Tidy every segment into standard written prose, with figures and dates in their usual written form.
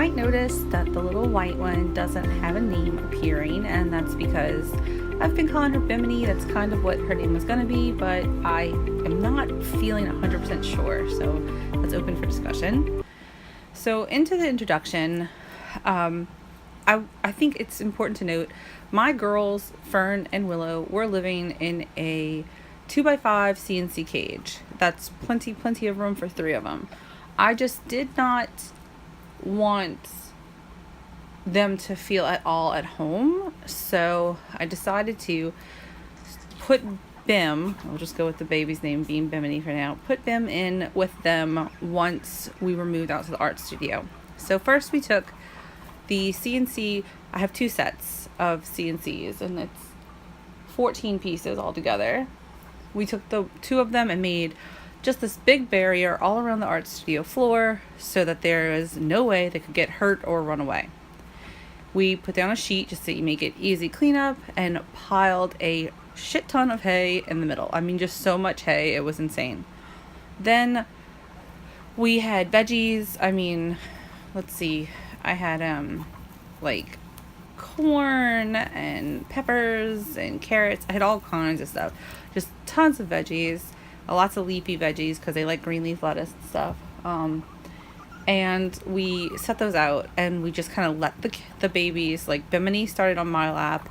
might notice that the little white one doesn't have a name appearing, and that's because I've been calling her Bimini. That's kind of what her name was going to be, but I am not feeling 100% sure, so that's open for discussion. So into the introduction, I think it's important to note my girls, Fern and Willow, were living in a 2x5 CNC cage. That's plenty of room for 3 of them. I just did not want them to feel at all at home, so I decided to put Bim, I'll just go with the baby's name being Bimini for now, put Bim in with them once we were moved out to the art studio. So first we took the CNC. I have 2 sets of CNCs, and it's 14 pieces altogether. We took the 2 of them and made just this big barrier all around the art studio floor so that there is no way they could get hurt or run away. We put down a sheet just so you make it easy cleanup and piled a shit ton of hay in the middle. I mean, just so much hay, it was insane. Then we had veggies. I mean, let's see. I had like corn and peppers and carrots. I had all kinds of stuff. Just tons of veggies. Lots of leafy veggies because they like green leaf lettuce and stuff. And we set those out, and we just kind of let the babies, like Bimini started on my lap,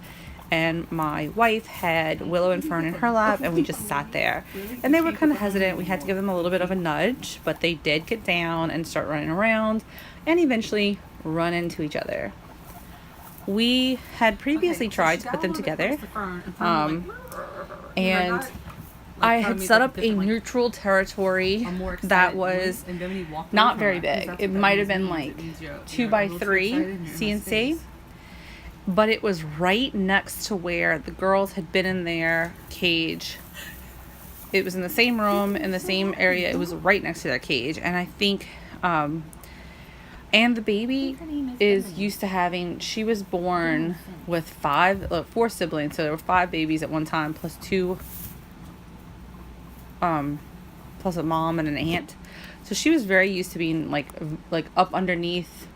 and my wife had Willow and Fern in her lap, and we just sat there. And they were kind of hesitant. We had to give them a little bit of a nudge, but they did get down and start running around and eventually run into each other. We had previously tried to put them together, and I had set up a neutral territory that was not very big. It might have been like 2x3 CNC, but it was right next to where the girls had been in their cage. It was in the same room, in the same area. It was right next to their cage. And I think, and the baby is used to having, she was born with 4 siblings. So there were 5 babies at one time, plus 2, plus a mom and an aunt. So she was very used to being like up underneath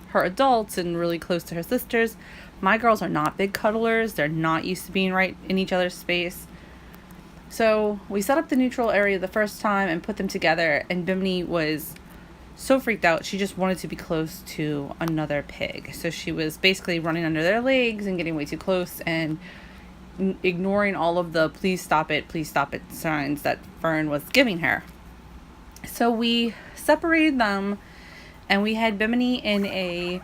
her adults and really close to her sisters. My girls are not big cuddlers. They're not used to being right in each other's space. So we set up the neutral area the first time and put them together, and Bimini was so freaked out. She just wanted to be close to another pig. So she was basically running under their legs and getting way too close and ignoring all of the please stop it signs that Fern was giving her. So we separated them, and we had Bimini in a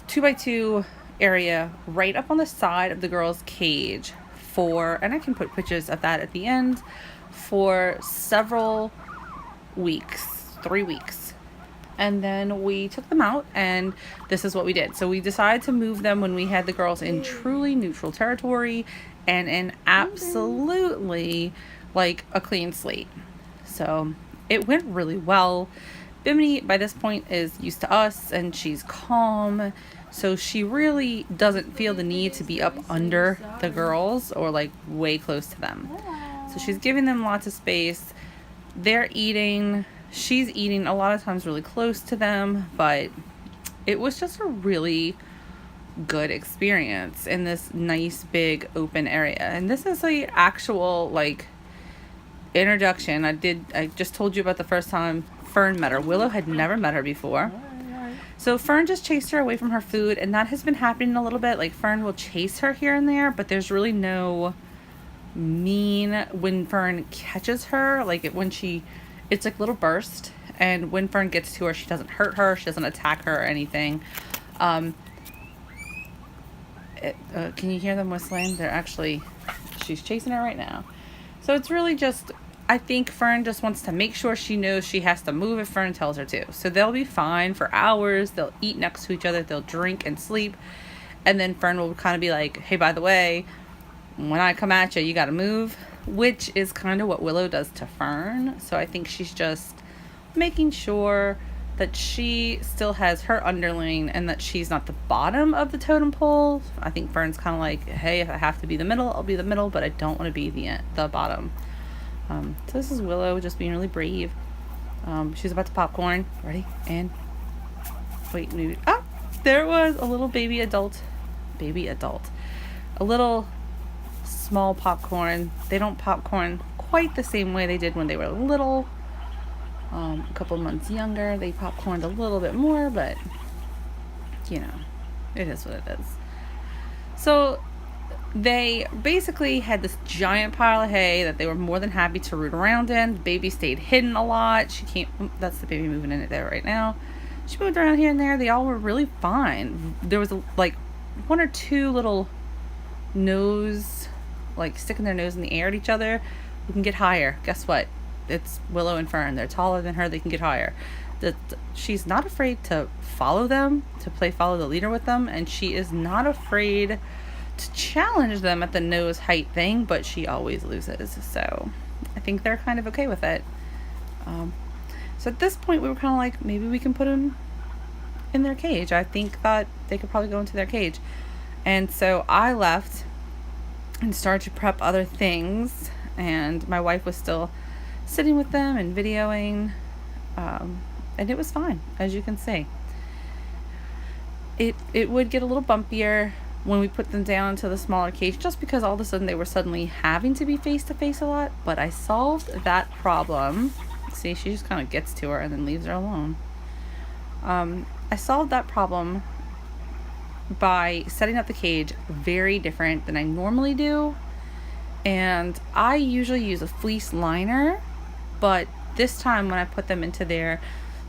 2x2 area right up on the side of the girl's cage and I can put pictures of that at the end, for several weeks, 3 weeks. And then we took them out, and this is what we did. So we decided to move them when we had the girls in truly neutral territory and in absolutely like a clean slate. So it went really well. Bimini by this point is used to us, and she's calm. So she really doesn't feel the need to be up under the girls or like way close to them. So she's giving them lots of space. They're eating. She's eating a lot of times really close to them, but it was just a really good experience in this nice big open area. And this is the actual like introduction. I just told you about the first time Fern met her. Willow had never met her before. So Fern just chased her away from her food, and that has been happening a little bit. Like Fern will chase her here and there, but there's really no mean when Fern catches her. Like it's like little burst, and when Fern gets to her, she doesn't hurt her, she doesn't attack her or anything. Can you hear them whistling? She's chasing her right now. So it's really just, I think Fern just wants to make sure she knows she has to move if Fern tells her to. So they'll be fine for hours. They'll eat next to each other. They'll drink and sleep. And then Fern will kind of be like, hey, by the way, when I come at you, you got to move, which is kind of what Willow does to Fern. So I think she's just making sure that she still has her underling and that she's not the bottom of the totem pole. I think Fern's kind of like, hey, if I have to be the middle, I'll be the middle, but I don't want to be the bottom. So this is Willow just being really brave. She's about to popcorn. Ready? And Wait, maybe. Oh, there was a little baby adult. A little small popcorn. They don't popcorn quite the same way they did when they were little. A couple months younger, they popcorned a little bit more, but you know, it is what it is. So they basically had this giant pile of hay that they were more than happy to root around in. The baby stayed hidden a lot. She can't. That's the baby moving in it there right now. She moved around here and there. They all were really fine. There was like one or two little nose, like sticking their nose in the air at each other. We can get higher. Guess what? It's Willow and Fern. They're taller than her. They can get higher. She's not afraid to follow them, to play follow the leader with them, and she is not afraid to challenge them at the nose height thing, but she always loses. So I think they're kind of okay with it. So at this point, we were kind of like, maybe we can put them in their cage. I think that they could probably go into their cage. And so I left and started to prep other things, and my wife was still sitting with them and videoing, and it was fine, as you can see. It would get a little bumpier when we put them down into the smaller cage, just because all of a sudden they were suddenly having to be face to face a lot, but I solved that problem. See, she just kind of gets to her and then leaves her alone. I solved that problem by setting up the cage very different than I normally do, and I usually use a fleece liner, but this time when I put them into their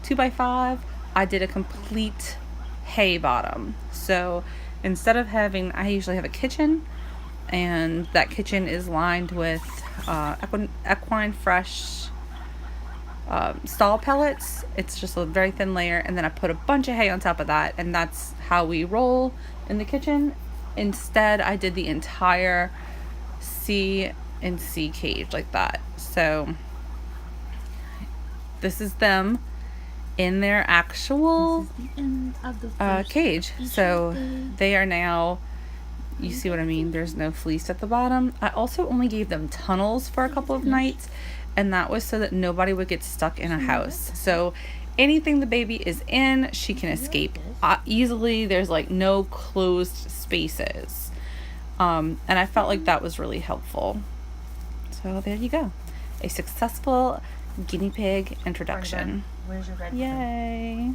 2x5, I did a complete hay bottom. So instead of having, I usually have a kitchen, and that kitchen is lined with equine fresh stall pellets. It's just a very thin layer, and then I put a bunch of hay on top of that, and that's how we roll in the kitchen. Instead, I did the entire C and C cage like that. So this is them in their actual cage. So they are now, you see what I mean? There's no fleece at the bottom. I also only gave them tunnels for a couple of nights, and that was so that nobody would get stuck in a house. So anything the baby is in, she can escape easily. There's like no closed spaces. And I felt like that was really helpful. So there you go. A successful guinea pig introduction. Where's your red Yay.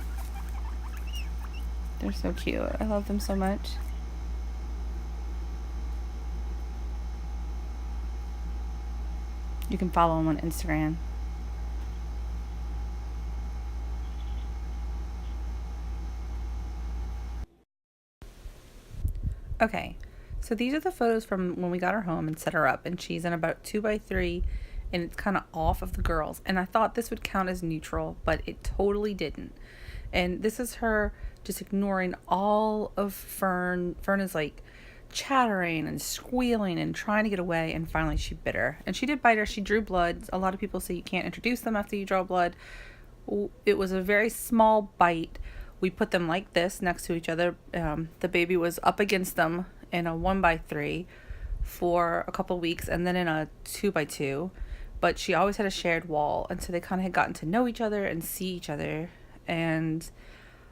They're so cute. I love them so much. You can follow them on Instagram. Okay, so these are the photos from when we got her home and set her up, and she's in about 2x3, and it's kind of off of the girls, and I thought this would count as neutral, but it totally didn't. And this is her just ignoring all of Fern. Fern is like chattering and squealing and trying to get away, and finally she bit her, and she did bite her. She drew blood. A lot of people say you can't introduce them after you draw blood. It was a very small bite. We put them like this next to each other. The baby was up against them in a 1x3 for a couple weeks, and then in a 2x2, but she always had a shared wall, and so they kind of had gotten to know each other and see each other, and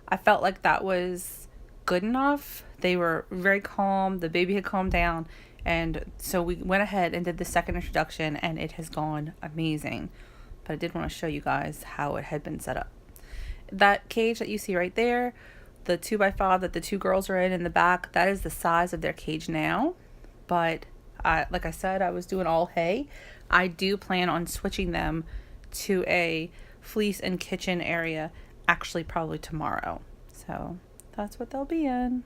I felt like that was good enough. They were very calm. The baby had calmed down, and so we went ahead and did the second introduction, and it has gone amazing. But I did want to show you guys how it had been set up. That cage that you see right there, the 2x5 that the two girls are in the back, that is the size of their cage now. But like I said, I was doing all hay. I do plan on switching them to a fleece and kitchen area, actually probably tomorrow. So that's what they'll be in.